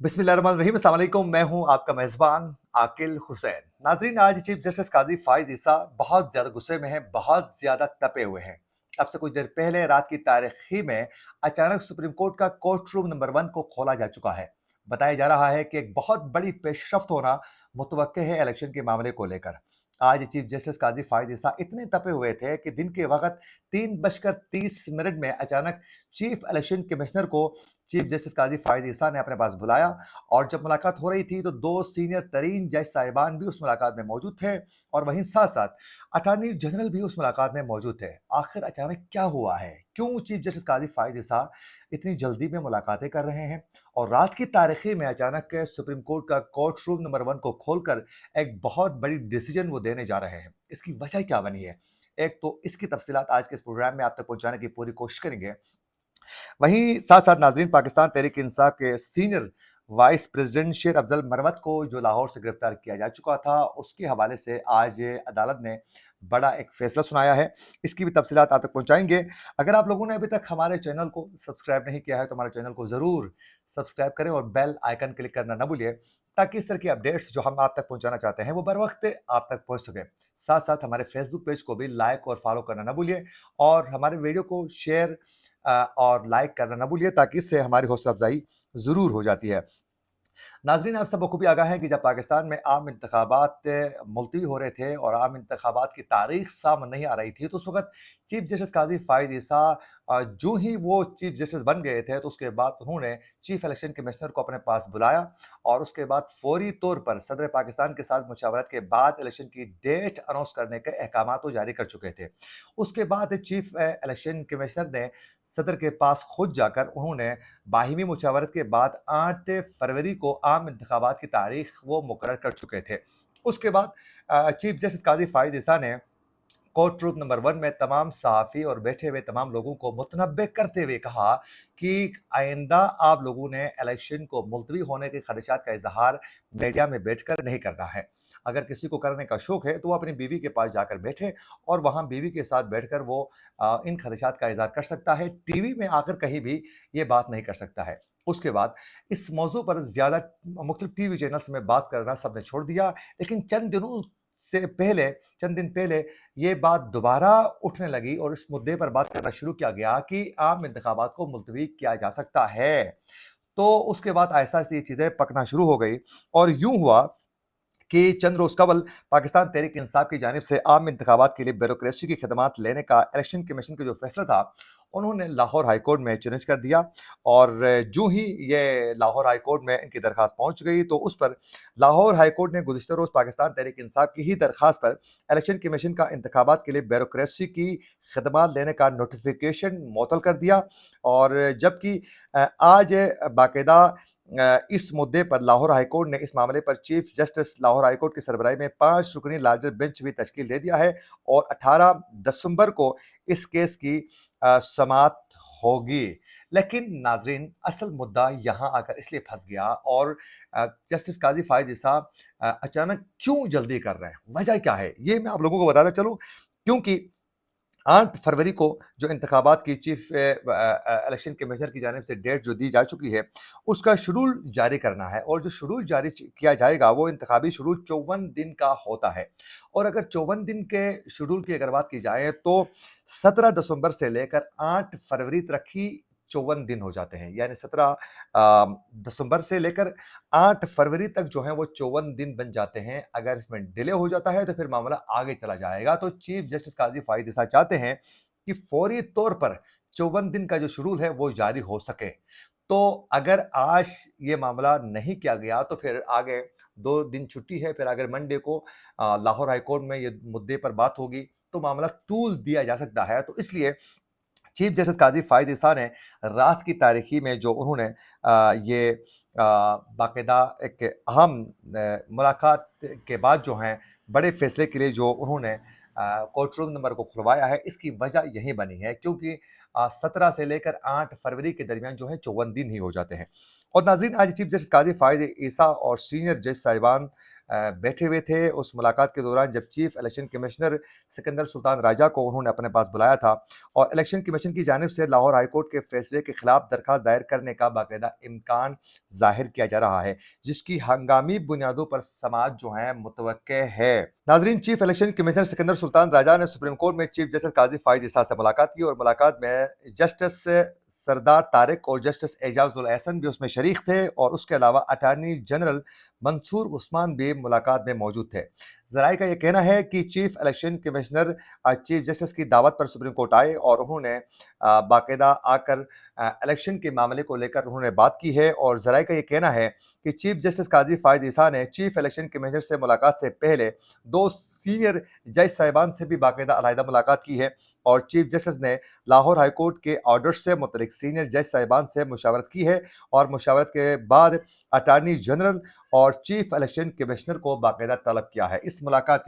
बिस्मिल्लाहिर्रहमानिर्रहीम। अस्सलाम वालेकुम। मैं हूं आपका मेज़बान आकिल हुसैन। नाज़रीन, आज चीफ जस्टिस काज़ी फ़ाइज़ ईसा बहुत ज़्यादा गुस्से में हैं, बहुत ज़्यादा तपे हुए हैं। अब से कुछ देर पहले रात की तारीख़ी में अचानक सुप्रीम कोर्ट का कोर्ट रूम नंबर 1 को खोला जा चुका है। बताया जा रहा है कि एक बहुत बड़ी पेशरफ़्त होना मुतवक्के है इलेक्शन के मामले को लेकर। आज चीफ जस्टिस काज़ी फ़ाइज़ ईसा इतने तपे हुए थे कि दिन के वक़्त 3:30 में अचानक चीफ इलेक्शन कमिश्नर को चीफ जस्टिस काज़ी फ़ाइज़ ईसा ने अपने पास बुलाया और जब मुलाकात हो रही थी तो 2 सीनियर तरीन जज साहिबान भी उस मुलाकात में मौजूद थे और वहीं साथ-साथ अटॉर्नी जनरल भी उस मुलाकात में मौजूद थे। आखिर अचानक क्या हुआ है? क्यों चीफ जस्टिस काज़ी फ़ाइज़ ईसा इतनी जल्दी में मुलाकातें कर रहे हैं? और रात की तारीखी में अचानक सुप्रीम कोर्ट का कोर्ट रूम नंबर 1 को खोलकर एक बहुत बड़ी डिसीजन वो देने जा रहे हैं। इसकी वजह क्या बनी है? एक तो इसकी तफसीलात आज के इस प्रोग्राम में आप तक पहुंचाने की पूरी कोशिश करेंगे। वहीं साथ-साथ नाज़रीन, पाकिस्तान तहरीक इंसाफ के सीनियर वाइस प्रेसिडेंट शेर अफजल मरवत को जो लाहौर से गिरफ्तार किया जा चुका था, उसके हवाले से आज अदालत ने बड़ा एक फैसला सुनाया है। इसकी भी तफसीलात आप तक पहुंचाएंगे। अगर आप लोगों ने अभी तक हमारे चैनल को सब्सक्राइब नहीं किया है तो हमारे चैनल को ज़रूर सब्सक्राइब करें और बेल आइकन क्लिक करना ना भूलिए, ताकि इस तरह की अपडेट्स जो हम आप तक पहुंचाना चाहते हैं वो बर वक्त आप तक पहुंच सके। साथ साथ हमारे फेसबुक पेज को भी लाइक और फॉलो करना ना भूलिए और हमारे वीडियो को शेयर और लाइक करना ना भूलिए, ताकि इससे हमारी हौसला अफजाई ज़रूर हो जाती है। नाज़रीन, आप सब बखूबी आगाह हैं कि जब पाकिस्तान में आम इंतखाबात मुलतवी हो रहे थे और आम इंतखाबात की तारीख सामने नहीं आ रही थी, तो उस वक़्त चीफ जस्टिस काज़ी फ़ाइज़ ईसा जो ही वो चीफ जस्टिस बन गए थे, तो उसके बाद उन्होंने चीफ इलेक्शन कमिश्नर को अपने पास बुलाया और उसके बाद फौरी तौर पर सदर पाकिस्तान के साथ मुशावरत के बाद इलेक्शन की डेट अनाउंस करने के अहकामात वो जारी कर चुके थे। उसके बाद चीफ इलेक्शन कमिश्नर ने सदर के पास खुद जाकर उन्होंने बाहिमी मुशावरत के बाद 8 फरवरी को आम इंतखाबात की तारीख वो मुकर्रर कर चुके थे। उसके बाद चीफ जस्टिस काज़ी फ़ाइज़ ईसा ने कोर्ट रूम नंबर 1 में तमाम सहाफ़ी और बैठे हुए तमाम लोगों को मुतनब्बे करते हुए कहा कि आइंदा आप लोगों ने इलेक्शन को मुलतवी होने के खदशात का इज़हार मीडिया में बैठकर नहीं करना है। अगर किसी को करने का शौक है तो वो अपनी बीवी के पास जाकर बैठे और वहाँ बीवी के साथ बैठकर वो इन खदशात का इज़हार कर सकता है। टीवी में आकर कहीं भी ये बात नहीं कर सकता है। उसके बाद इस मौज़ू पर ज़्यादा मुख्तलिफ टीवी चैनल्स में बात करना सबने छोड़ दिया, लेकिन चंद दिन पहले ये बात दोबारा उठने लगी और इस मुद्दे पर बात करना शुरू किया गया कि आम इंतखाबात को मुलतवी किया जा सकता है। तो उसके बाद आहिस्ता-आहिस्ता ये चीज़ें पकना शुरू हो गई और यूँ हुआ कि चंद रोज़ कबल पाकिस्तान तहरीक इंसाफ की जानिब से आम इंतखाबात के लिए ब्यूरोक्रेसी की खदमात लेने का इलेक्शन कमीशन का जो फैसला था, उन्होंने लाहौर हाई कोर्ट में चैलेंज कर दिया और जूँ ही ये लाहौर हाई कोर्ट में इनकी दरख्वास्त पहुंच गई, तो उस पर लाहौर हाई कोर्ट ने गुज़िश्ता रोज़ पाकिस्तान तहरीक इंसाफ की ही दरख्वास्त पर इलेक्शन कमीशन का इंतखाबात के लिए ब्यूरोक्रेसी की खदमात लेने का नोटिफिकेशन मुअत्तल कर दिया। और जबकि आज बाकायदा इस मुद्दे पर लाहौर हाई कोर्ट ने इस मामले पर chief justice Lahore high court की सरबराही में 5 रुकनी लार्जर बेंच भी तश्कील दे दिया है और 18 दिसंबर को इस केस की समाअत होगी। लेकिन नाज़रीन, असल मुद्दा यहाँ आकर इसलिए फंस गया और जस्टिस काज़ी फ़ाइज़ ईसा अचानक क्यों जल्दी कर रहे हैं, वजह क्या है? ये मैं आप लोगों को बताता चलूँ, क्योंकि 8 फरवरी को जो इंतखाबात की चीफ इलेक्शन कमिश्नर की जानिब से डेट जो दी जा चुकी है, उसका शेड्यूल जारी करना है और जो शेड्यूल जारी किया जाएगा वो इंतखाबी शेड्यूल 54 दिन का होता है। और अगर 54 दिन के शेड्यूल की अगर बात की जाए तो 17 दिसंबर से लेकर 8 फरवरी तक ही 54 दिन हो जाते हैं, यानी 17 दिसंबर से लेकर 8 फरवरी तक जो है वो 54 दिन बन जाते हैं। अगर इसमें डिले हो जाता है तो फिर मामला आगे चला जाएगा। तो चीफ जस्टिस काज़ी फ़ाइज़ ईसा चाहते हैं कि फौरी तौर पर 54 दिन का जो शेड्यूल है वो जारी हो सके। तो अगर आज ये मामला नहीं किया गया तो फिर आगे 2 दिन छुट्टी है, फिर अगर मंडे को लाहौर हाई कोर्ट में ये मुद्दे पर बात होगी तो मामला तूल दिया जा सकता है। तो इसलिए चीफ जस्टिस काज़ी फ़ाइज़ ईसा ने रात की तारीखी में जो उन्होंने ये बाकायदा एक अहम मुलाकात के बाद जो हैं बड़े फैसले के लिए जो उन्होंने कोर्ट रूम नंबर को खुलवाया है, इसकी वजह यही बनी है क्योंकि 17 से लेकर 8 फरवरी के दरमियान जो है 54 दिन ही हो जाते हैं। और नाज़रीन, आज चीफ जस्टिस काज़ी फ़ाइज़ ईसा और सीनियर जज साहिबान बैठे हुए थे। उस मुलाकात के दौरान जब chief election commissioner Sikandar Sultan Raja को उन्होंने अपने पास बुलाया था और इलेक्शन कमीशन की जानिब से लाहौर हाई कोर्ट के फैसले के खिलाफ दरख्वास्त दायर करने का बाकायदा इम्कान ज़ाहिर किया जा रहा है, जिसकी हंगामी बुनियादों पर समाअत जो है मुतवक्के है। नाजरीन, chief election commissioner Sikandar Sultan Raja ने सुप्रीम कोर्ट में चीफ जस्टिस काजी फाइज इसा से मुलाकात की और मुलाकात में जस्टिस सरदार तारिक और जस्टिस एजाजुल एहसन भी उसमें शरीक थे और उसके अलावा अटॉर्नी जनरल मंसूर उस्मान भी मुलाकात में मौजूद थे। ज़राए का यह कहना है कि chief election commissioner chief justice की दावत पर सुप्रीम कोर्ट आए और उन्होंने बाकायदा आकर इलेक्शन के मामले को लेकर उन्होंने बात की है और ज़राए का यह कहना है कि चीफ जस्टिस काजी फाइज ईसा ने चीफ इलेक्शन कमिश्नर से मुलाकात से पहले दो सीनियर जज साहिबान से भी बाकायदा अलहदा मुलाकात की है और चीफ जस्टिस ने लाहौर हाई कोर्ट के ऑर्डर से मुतल्लिक सीनियर जज साहिबान से मुशावरत की है और मुशावरत के बाद अटॉर्नी जनरल और चीफ इलेक्शन कमिश्नर को बाकायदा तलब किया है। इस मुलाकात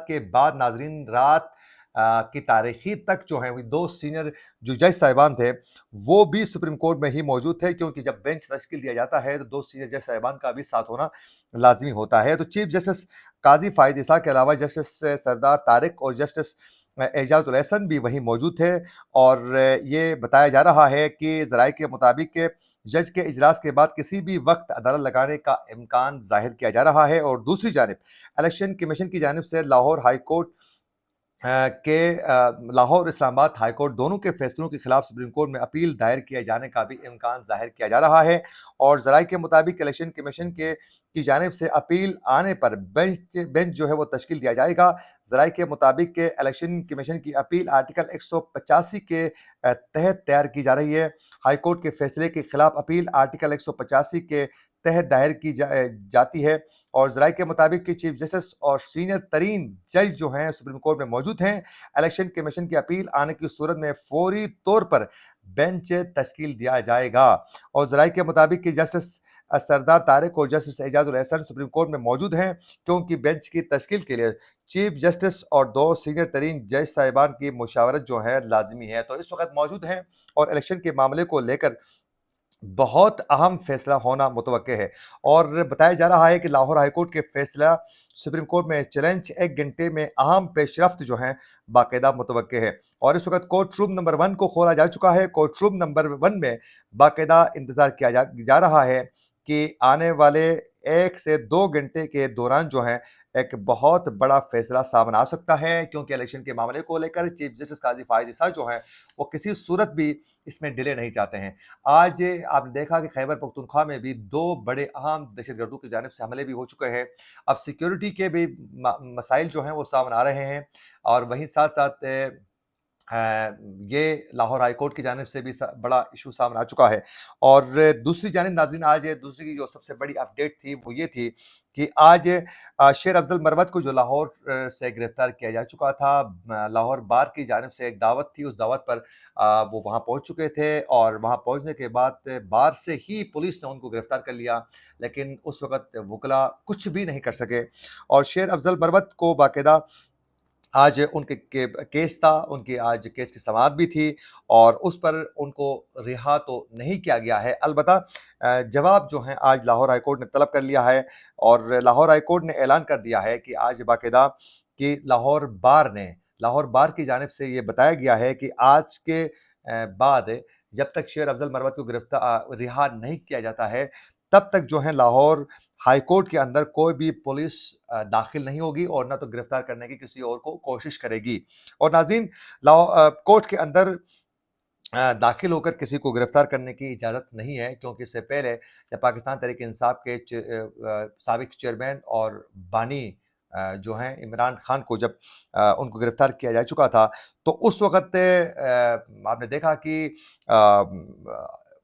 के बाद नाजरीन रात की तारीखी तक जो है वो दो सीनियर जो जज साहिबान थे वो भी सुप्रीम कोर्ट में ही मौजूद थे, क्योंकि जब बेंच तश्कील दिया जाता है तो दो सीनियर जज साहिबान का भी साथ होना लाजमी होता है। तो चीफ जस्टिस काजी फाइज इसा के अलावा जस्टिस सरदार तारिक और जस्टिस एजाजुल एहसन भी वहीं मौजूद थे और ये बताया जा रहा है कि ज़राए के मुताबिक के जज के इजलास के बाद किसी भी वक्त अदालत लगाने का इम्कान जाहिर किया जा रहा है और दूसरी जानिब इलेक्शन कमीशन की जानिब से Lahore high court Lahore Islamabad high court दोनों के फैसलों के खिलाफ सुप्रीम कोर्ट में अपील दायर किए जाने का भी इम्कान जाहिर किया जा रहा है और ज़राए के मुताबिक इलेक्शन कमीशन की जानिब से अपील आने पर बेंच जो है वो तश्कील दिया जाएगा। ज़राए के मुताबिक के इलेक्शन कमीशन की अपील आर्टिकल 185 के तहत तैयार की जा रही है। हाई कोर्ट के फैसले के खिलाफ अपील आर्टिकल 185 के तहत दायर की जाती है और ज़राए के मुताबिक कि चीफ जस्टिस और सीनियर तरीन जज जो हैं सुप्रीम कोर्ट में मौजूद हैं। इलेक्शन कमीशन की अपील आने की सूरत में फौरी तौर पर बेंच तश्कील दिया जाएगा और ज़राए के मुताबिक कि जस्टिस सरदार तारिक और justice Ejazul Ehsan supreme court में मौजूद हैं, क्योंकि बेंच की तश्कील के लिए चीफ जस्टिस और दो सीनियर तरीन जज साहिबान की मुशावरत जो है लाजमी है। तो इस वक्त मौजूद हैं और इलेक्शन के मामले को लेकर बहुत अहम फैसला होना मुतवक्के है और बताया जा रहा है कि लाहौर हाईकोर्ट के फैसला सुप्रीम कोर्ट में चैलेंज 1 घंटे में अहम पेशरफ्त जो है बाकायदा मुतवक्के है और इस वक्त कोर्ट रूम नंबर 1 को खोला जा चुका है। कोर्ट रूम नंबर 1 में बाकायदा इंतजार किया जा रहा है कि आने वाले 1 से 2 घंटे के दौरान जो है एक बहुत बड़ा फैसला सामने आ सकता है, क्योंकि इलेक्शन के मामले को लेकर चीफ जस्टिस काजी फाइज इसा जो है वो किसी सूरत भी इसमें डिले नहीं चाहते हैं। आज आपने देखा कि खैबर पख्तूनख्वा में भी 2 बड़े अहम दहशतगर्दों की जानिब से हमले भी हो चुके हैं। अब सिक्योरिटी के भी मसाइल जो हैं वो सामने आ रहे हैं और वहीं साथ-साथ ये लाहौर हाई कोर्ट की जानिब से भी बड़ा इशू सामने आ चुका है और दूसरी जानिब नाज़रीन आज दूसरी की जो सबसे बड़ी अपडेट थी वो ये थी कि आज शेर अफजल मरवत को जो लाहौर से गिरफ्तार किया जा चुका था, लाहौर बार की जानिब से एक दावत थी, उस दावत पर वो वहाँ पहुँच चुके थे और वहाँ पहुँचने के बाद बार से ही पुलिस ने उनको गिरफ्तार कर लिया, लेकिन उस वक़्त वकला कुछ भी नहीं कर सके और शेर अफजल मरवत को बाकायदा आज उनके केस था, उनकी आज केस की समाअत भी थी और उस पर उनको रिहा तो नहीं किया गया है। अलबत्ता जवाब जो है आज लाहौर हाई कोर्ट ने तलब कर लिया है और लाहौर हाई कोर्ट ने ऐलान कर दिया है कि आज बाकायदा कि लाहौर बार की जानिब से ये बताया गया है कि आज के बाद जब तक शेर अफजल मरवत को रिहा नहीं किया जाता है, तब तक जो है लाहौर हाई कोर्ट के अंदर कोई भी पुलिस दाखिल नहीं होगी और ना तो गिरफ्तार करने की किसी और को कोशिश करेगी। और नाज़रीन, कोर्ट के अंदर दाखिल होकर किसी को गिरफ्तार करने की इजाज़त नहीं है, क्योंकि इससे पहले जब पाकिस्तान तहरीक-ए-इंसाफ के साबिक चेयरमैन और बानी जो हैं इमरान खान को जब उनको गिरफ्तार किया जा चुका था, तो उस वक़्त आपने देखा कि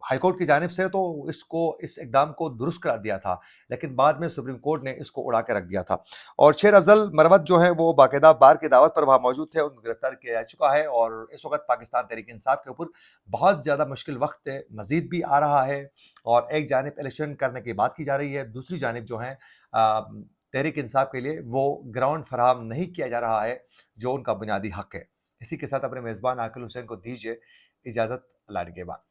हाईकोर्ट की जानिब से तो इस इक़दाम को दुरुस्त करार दिया था, लेकिन बाद में सुप्रीम कोर्ट ने इसको उड़ा के रख दिया था और शेर अफजल मरवत जो है वो बाकायदा बार की दावत पर वहाँ मौजूद थे, उनको गिरफ्तार किया जा चुका है और इस वक़्त पाकिस्तान तहरीक-ए-इंसाफ के ऊपर बहुत ज़्यादा मुश्किल वक़्त मज़ीद भी आ रहा है और एक जानिब इलेक्शन करने की बात की जा रही है, दूसरी जानिब जो है तहरीक-ए-इंसाफ के लिए वो ग्राउंड फराहम नहीं किया जा रहा है, जो उनका बुनियादी हक़ है। इसी के साथ अपने मेज़बान आकिल हुसैन को दीजिए इजाज़त, अल्लाह निगहबान।